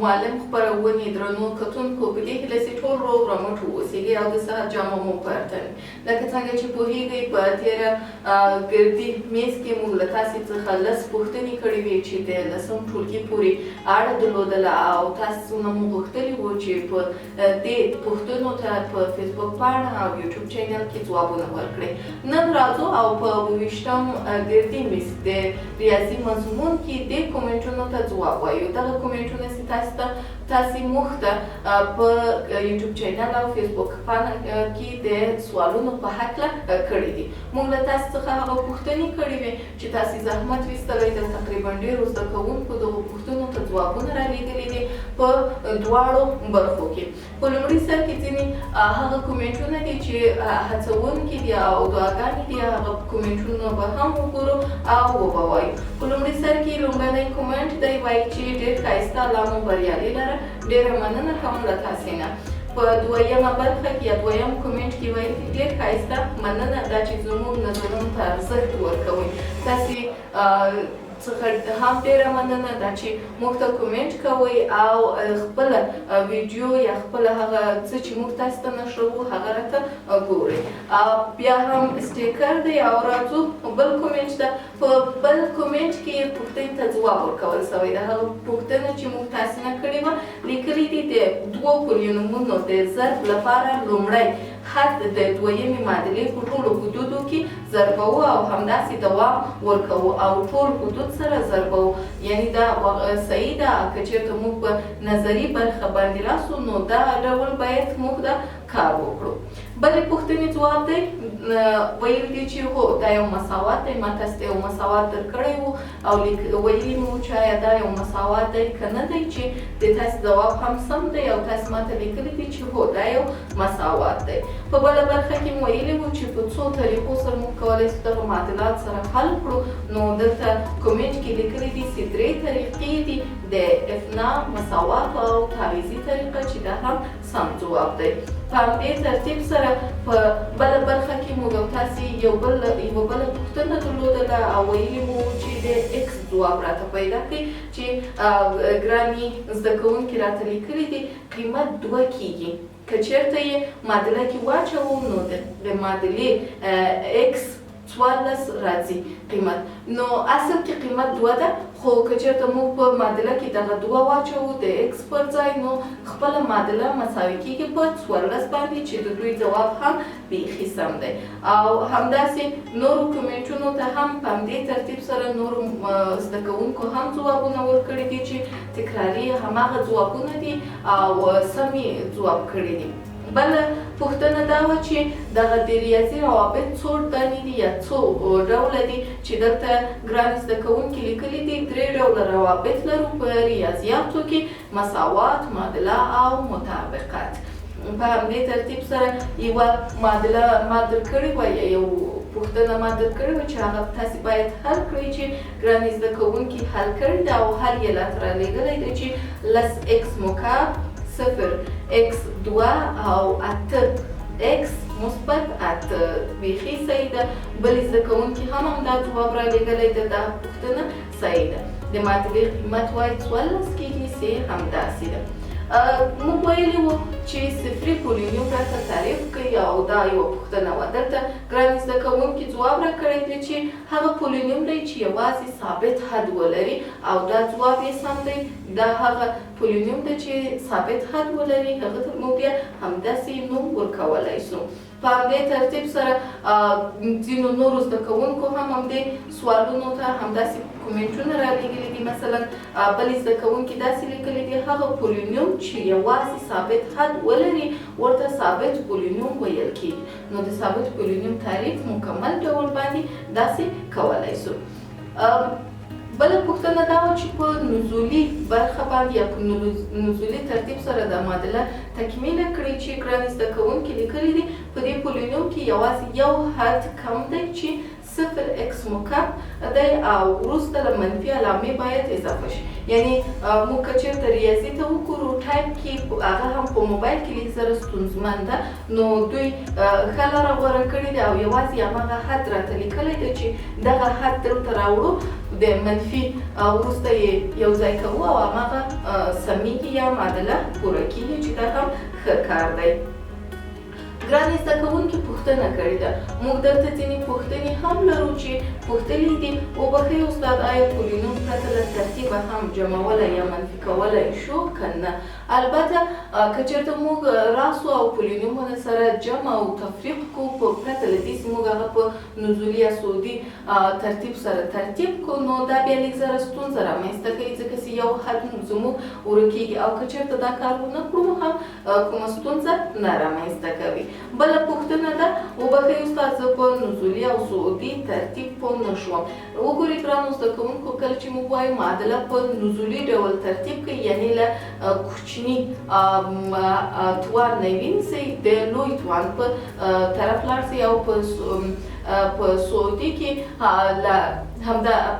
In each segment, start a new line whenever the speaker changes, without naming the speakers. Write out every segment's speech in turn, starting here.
معلم خپرونې درنو کتونکو په دې هیله چې ټول روغ رمټ واوسېږئ او د صحت جامه مو په تن لکه څنګه چې پوهېږئ په تېره ګردي میز کې موږ له تاسې څخه لس پوښتنې کړې وې چې د لسم ټولګي پورې اړه درلودله او تاسو نه مو غوښتلي وو چې په دې پوښتنو ته په فیسبوک پاڼه او یوټیوب چینل کې ځوابونه ورکړئ. نن راځو او په ویشتم ګردي میز د ریاضي مضمون کې دې کومنټونو ته ځواب وایو. دغه کومنټونه چې تاسې موږ ته په یوټیوب چینل او فیسبوک پاڼه کې د سوالونو په هکله کړي دي. موږ له تاسو څخه هغه پوښتنې کړې وې چې تاسې زحمت ویستلی د تقریبا ډېرو زده کوونکو دغو پوښتنو ته ځوابونه رالیږلي دي په دواړو برخو کې. په لومړي سر کې ځینې هغه کومنټونه دي چې هڅونکي دي او دعاګانې دي، هغه کومنټونه به هم وګورو او وبه وایو. په لومړي سر کې لومړنی کومنټ دی وایي چې ډېر ښایسته الله مو بریالي لره، ډېره مننه کوم له تاسې نه. په دویمه برخه کې یا دویم کومنټ کې وایي ډېر ښایسته مننه دا چې زموږ نظرونو ته ارزښت ورکوئ. تاسې څخه هم ډېره مننه دا چې موږ ته کومنټ کوئ او خپله ویډیو یا خپله هغه څه چې موږ تاسو ته نشروو هغه راته ګورئ. بیا هم سټیکر دی او راځو بل کومنټ ده. په بل کومنټ کې پوښتنې ته ځواب ورکول سوی ده. هغه پوښتنه چې موږ تاسې نه کړې وه لیکلي دي د دوو پولینومونو د ضرب لپاره لومړی حد د دویمې معادلې په ټولو حدودو کې ضربوو او همداسې دوام ورکوو او ټول حدود سره ضربوو. یعنی دا صحیح ده. که چېرته موږ په نظري برخه باندې راسو نو دا ډول باید موږ دا کار وکړو. بلې پوښتنې ځواب دی ویل دي چې هو دا یو مساوات دی. ما تاسو ته یو مساوات درکړی و او ویلي مې وو چې آیا دا یو مساوات دی که نه دی، چې د تاسو ځواب هم سم دی او تاسو ما ته لیکلي دي چې هو دا یو مساوات دی. په بله برخه کې مو ویلي وو چې په څو طریقو سره موږ کولی شو دغه معادلات سره حل کړو. نو دلته کومنټ کې لیکلي دي چې درې طریقې دي د افنا، مساوات او تعویضي طریقه چې دا هم سم ځواب دی. په همدې ترتیب سره په بله برخه کې موږ او تاسې یوه بله پوښتنه درلودله او ویلي مو چې د اکس ځواب راته پیدا کړئ چې ګراني زده کوونکي راته لیکلي دي قیمت 2 کیږي. که چېرته یې معادله کې واچوو نو د معادلې اکس 14 راځي قیمت. نو اصل کې قیمت 2 ده، خو که چېرته موږ په معادله کې دغه 2 واچوو د اکس پر ځای نو خپله معادله مساوي کېږي په 14 باندې چې د دوی ځواب هم بیخي سم دی. او همداسې نورو کومنټونو ته هم په همدې ترتیب سره نورو زده کوونکو هم ځوابونه ورکړي دي چې تکراري هماغه ځوابونه دي او سم یې ځواب کړي دي. بله پوښتنه دا وه چې دغه د ریاضي روابط څو دانې دي یا څو ډوله دي، چې دلته ګرانې زده کوونکي لیکلي دي 3 ډوله روابط لرو په ریاضیاتو کې: مساوات، معادله او مطابقت. په همدې ترتیب سره یوه معادله ما درکړې وه یا یو پوښتنه ما درکړې وه چې هغه تاسې باید حل کړئ چې ګرانې زده کوونکي حل کړي ده او حل یې راته رالیږلی دی چې 10x مکعب 0x 2 او 8x مثبت 8 بیخي صحیح ده. بلې زده کوونکي هم همدا ځواب رالیږلی ده. دا پوښتنه صحیح ده. د معادلې قیمت وایي 14 کېږي، سې همداسې ده. موږ ویلي وو چې صفري پولینیوم راته تعریف کوي او دا یوه پوښتنه وه. دلته ګرانې زده کوونکي ځواب راکړی دی چې هغه پولینیوم دی چې یوازې ثابت حد ولري او دا ځواب یې سم دی. دا هغه پولینیوم دی چې ثابت حد ولري، هغه ته موږ بیا همداسې نوم ورکولی شو. په همدې ترتیب سره ځینو نورو زده کوونکو هم همدې سوالونو ته همداسې کومنټونه رالیږلي دي. مثلا بلې زده کوونکي داسې لیکلي دي هغه پولینیوم چې یوازې ثابت حد ولري ورته ثابت پولینیوم ویل کېږي. نو د ثابت پولینیوم تعریف مکمل ډول باندې داسې کولی شو. بله پوښتنه دا وه چې په نزولي برخه باندې یا په نزولي ترتیب سره دا معادله تکمیله کړئ چې ګرانې زده کوونکي لیکلي دي په دې پولینیوم کې یوازې یو حد کم دی چې 0x مکعب دی او وروسته له منفي علامې باید اضافه شي. یعنی موږ که چېرته ریاضي ته وګورو ټایپ کې هغه هم په موبایل کې لږ زره ستونزمن ده، نو دوی ښه لاره غوره کړې ده او یوازې هماغه حد راته لیکلی ده چې دغه حد دلته راوړو د منفي وروسته یې یو ځای کوو او هماغه سمیږي یا معادله پوره کېږي چې دا هم ښه کار دی. ګرانې زده کوونکي پوښتنه کړې ده. موږ دلته ځینې پوښتنې هم لرو چې پوښتلي دي وبښئ استاد آیا پولینوم پرته له ترتیبه هم جمعولی یا منفي کولی شو که نه؟ البته که چېرته موږ راسو او پولینومونه سره جمع او تفریق کو په پرته له دې چې موږ هغه په نزولي یا صعودي ترتیب سره ترتیب کو نو دا بیا لږ زره ستونزه رامنځته کوي ځکه چې یو حد زموږ ورکېږي او که چېرته دا کار ونه کړو هم کومه ستونزه نه رامنځته کوي. بله پوښتنه ده وبښئ استاد زه په نزولي او صعودي ترتیب پوه نه شوم. وګورئ ګرانو زده کوونکو کله چې موږ وایو معادله په نزولي ډول ترتیب کوي یعنې له کوچني توان نه وینځئ د لوی توان په طرف لاړ شئ او په صعودي کې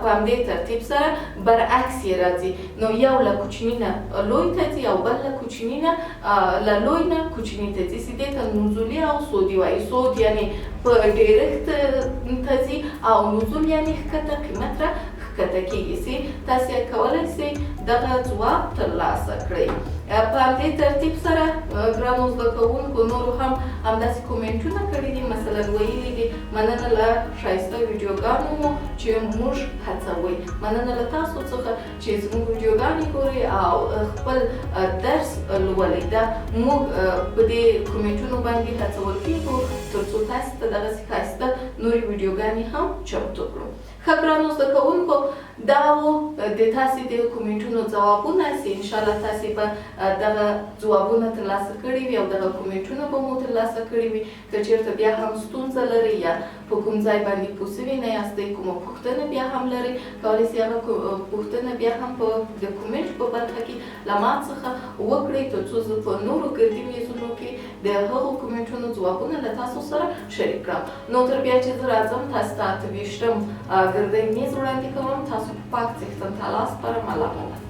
په همدې ترتیب سره برعکس یې راځي. نو یو له کوچني نه لوی ته ځي او بل له کوچني نه له لوی نه کوچني ته ځي. دې ته نزولي او صعودي وایي. صعود یعنې په ډېرښت ته ځي او نزول یعنې ښکته قیمت را ښکته کېږي چې تاسې کولی شئ دغه ځواب ترلاسه کړئ. په همدې ترتیب سره ګرانو زده کوونکو نورو هم همداسې کومنټونه کړي دي، مثلا ویلي دي مننه له ښایسته ویډیوګانو مو چې موږ هڅوئ. مننه له تاسو څخه چې زموږ ویډیوګانې ګورئ او خپل درس لولئ. دا موږ په دې کومنټونو باندې هڅول کېږو تر څو تاسو ته دغسې ښایسته نورې ویډیوګانې هم چمتو کړو. ښه ګرانو زده کوونکو دا و د تاسې د کومنټونو ځوابونه چې انشاءالله تاسې به دغه ځوابونه ترلاسه کړي وي او دغه کومنټونه به مو ترلاسه کړي وي. که چېرته بیا هم ستونزه لرئ یا په کوم ځای باندې پوه سوي نه یاستئ، کومه پوښتنه بیا هم لرئ، کولی شئ هغه پوښتنه بیا هم د کومنټ په برخه کې له ما څخه وکړئ تر څو زه په نورو ګردي میزونو کې د هغو کومنټونو ځوابونه له تاسو سره شریک کړم. نو تر بیا چې زه راځم تاسو ته 8 ګردی میز وړاندې کوم. تاسو په پاک څښتن ته لاس پر ملامت.